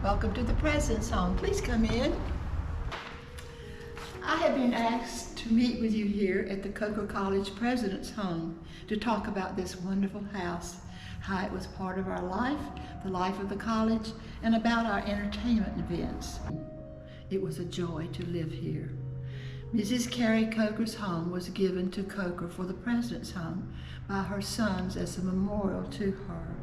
Welcome to the President's Home. Please come in. I have been asked to meet with you here at the Coker College President's Home to talk about this wonderful house, how it was part of our life, the life of the college, and about our entertainment events. It was a joy to live here. Mrs. Carrie Coker's home was given to Coker for the President's Home by her sons as a memorial to her.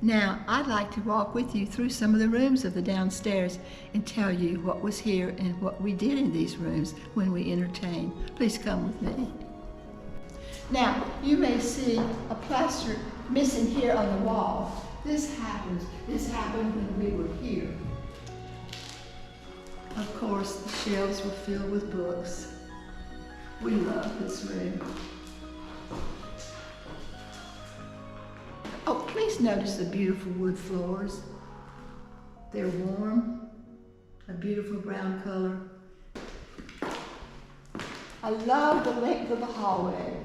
Now, I'd like to walk with you through some of the rooms of the downstairs and tell you what was here and what we did in these rooms when we entertained. Please come with me. Now, you may see a plaster missing here on the wall. This happened when we were here. Of course, the shelves were filled with books. We love this room. Oh, please notice the beautiful wood floors. They're warm, a beautiful brown color. I love the length of the hallway.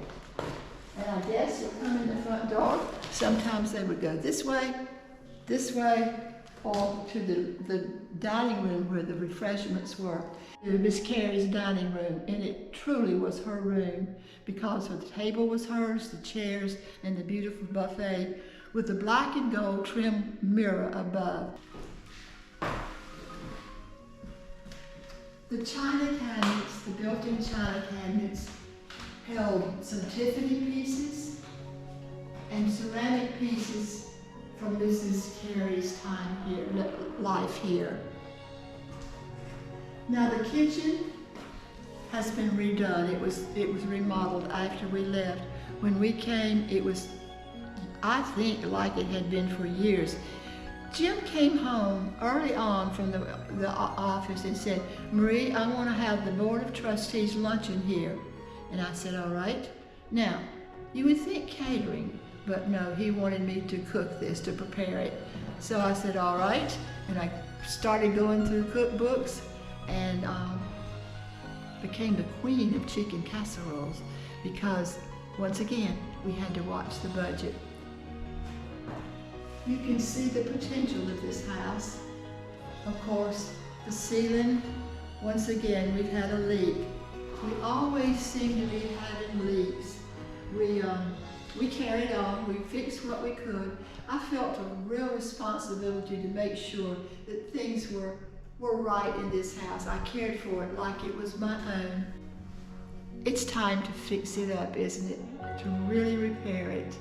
And I guess you come in the front door. Sometimes they would go this way, or to the dining room where the refreshments were. Miss Carrie's dining room, and it truly was her room because the table was hers, the chairs, and the beautiful buffet with the black and gold trim mirror above. The china cabinets, the built-in china cabinets, held some Tiffany pieces and ceramic pieces from Mrs. Carrie's time here, life here. Now the kitchen has been redone. It was remodeled after we left. When we came, it was, I think, like it had been for years. Jim came home early on from the office and said, "Marie, I want to have the Board of Trustees luncheon here." And I said, "All right." Now, you would think catering, but no, he wanted me to cook this, to prepare it. So I said, "All right." And I started going through cookbooks and became the queen of chicken casseroles because, once again, we had to watch the budget. You can see the potential of this house. Of course, the ceiling, once again, we've had a leak. We always seem to be having leaks. We carried on, we fixed what we could. I felt a real responsibility to make sure that things were right in this house. I cared for it like it was my own. It's time to fix it up, isn't it? To really repair it.